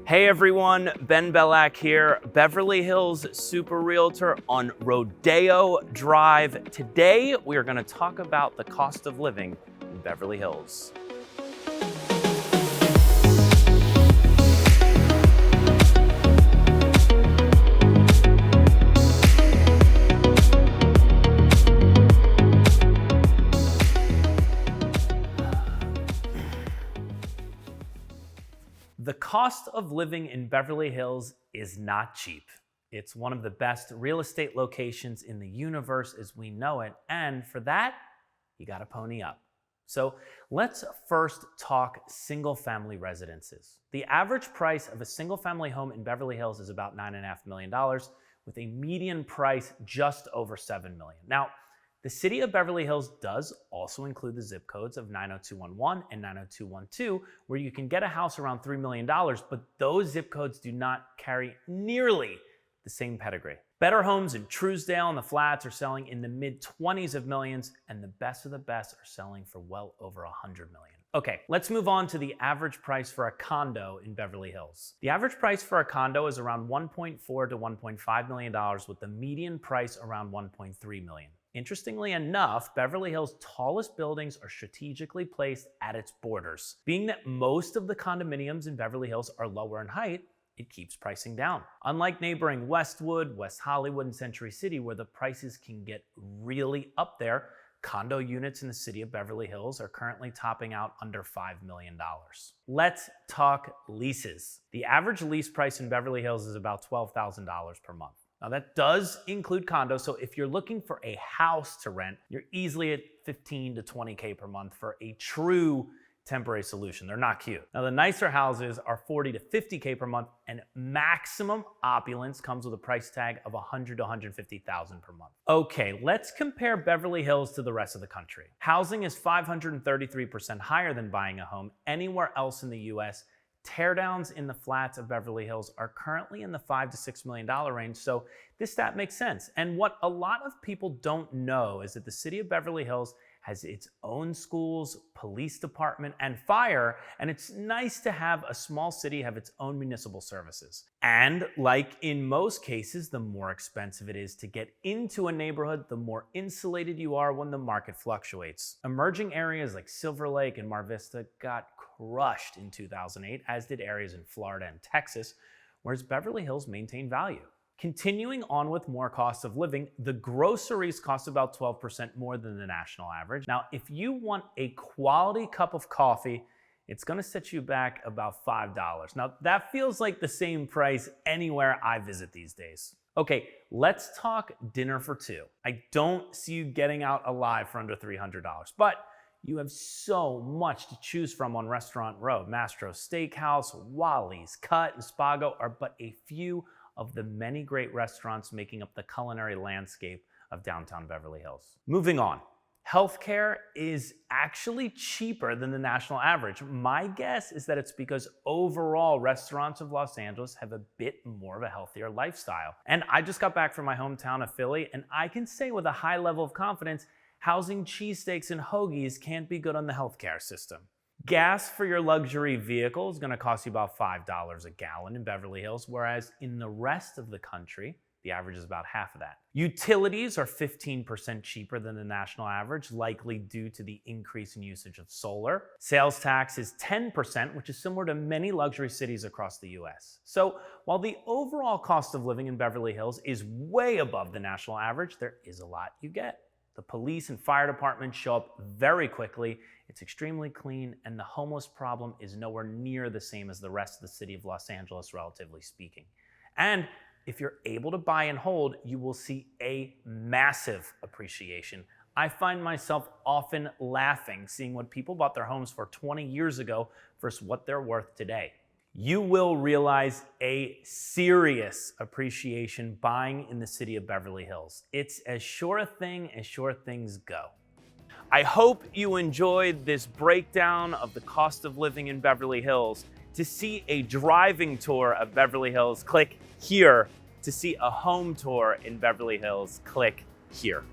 Hey everyone, Ben Belack here, Beverly Hills Super Realtor on Rodeo Drive. Today we are going to talk about the cost of living in Beverly Hills. The cost of living in Beverly Hills is not cheap. It's one of the best real estate locations in the universe as we know it, and for that, you gotta pony up. So let's first talk single-family residences. The average price of a single-family home in Beverly Hills is about $9.5 million, with a median price just over $7 million. Now, the city of Beverly Hills does also include the zip codes of 90211 and 90212, where you can get a house around $3 million, but those zip codes do not carry nearly the same pedigree. Better homes in Truesdale and the Flats are selling in the mid-20s of millions, and the best of the best are selling for well over $100 million. Okay, let's move on to the average price for a condo in Beverly Hills. The average price for a condo is around $1.4 to $1.5 million, with the median price around $1.3 million. Interestingly enough, Beverly Hills' tallest buildings are strategically placed at its borders. Being that most of the condominiums in Beverly Hills are lower in height, it keeps pricing down. Unlike neighboring Westwood, West Hollywood, and Century City, where the prices can get really up there, condo units in the city of Beverly Hills are currently topping out under $5 million. Let's talk leases. The average lease price in Beverly Hills is about $12,000 per month. Now that does include condos, so if you're looking for a house to rent, you're easily at $15 to $20K per month for a true temporary solution. They're not cute. Now the nicer houses are $40 to $50K per month, and maximum opulence comes with a price tag of $100 to $150,000 per month. Okay, let's compare Beverly Hills to the rest of the country. Housing is 533% higher than buying a home anywhere else in the US. Teardowns in the flats of Beverly Hills are currently in the $5 to $6 million range, so this stat makes sense. And what a lot of people don't know is that the city of Beverly Hills has its own schools, police department, and fire, and it's nice to have a small city have its own municipal services. And like in most cases, the more expensive it is to get into a neighborhood, the more insulated you are when the market fluctuates. Emerging areas like Silver Lake and Mar Vista got crushed in 2008, as did areas in Florida and Texas, whereas Beverly Hills maintained value. Continuing on with more cost of living, the groceries cost about 12% more than the national average. Now, if you want a quality cup of coffee, it's gonna set you back about $5. Now, that feels like the same price anywhere I visit these days. Okay, let's talk dinner for two. I don't see you getting out alive for under $300, but you have so much to choose from on Restaurant Row. Mastro's Steakhouse, Wally's, Cut, and Spago are but a few of the many great restaurants making up the culinary landscape of downtown Beverly Hills. Moving on, healthcare is actually cheaper than the national average. My guess is that it's because overall restaurants of Los Angeles have a bit more of a healthier lifestyle. And I just got back from my hometown of Philly, and I can say with a high level of confidence, housing cheesesteaks and hoagies can't be good on the healthcare system. Gas for your luxury vehicle is going to cost you about $5 a gallon in Beverly Hills, whereas in the rest of the country, the average is about half of that. Utilities are 15% cheaper than the national average, likely due to the increase in usage of solar. Sales tax is 10%, which is similar to many luxury cities across the US. So while the overall cost of living in Beverly Hills is way above the national average, there is a lot you get. The police and fire departments show up very quickly. It's extremely clean, and the homeless problem is nowhere near the same as the rest of the city of Los Angeles, relatively speaking. And if you're able to buy and hold, you will see a massive appreciation. I find myself often laughing seeing what people bought their homes for 20 years ago versus what they're worth today. You will realize a serious appreciation buying in the city of Beverly Hills. It's as sure a thing as sure things go. I hope you enjoyed this breakdown of the cost of living in Beverly Hills. To see a driving tour of Beverly Hills, click here. To see a home tour in Beverly Hills, click here.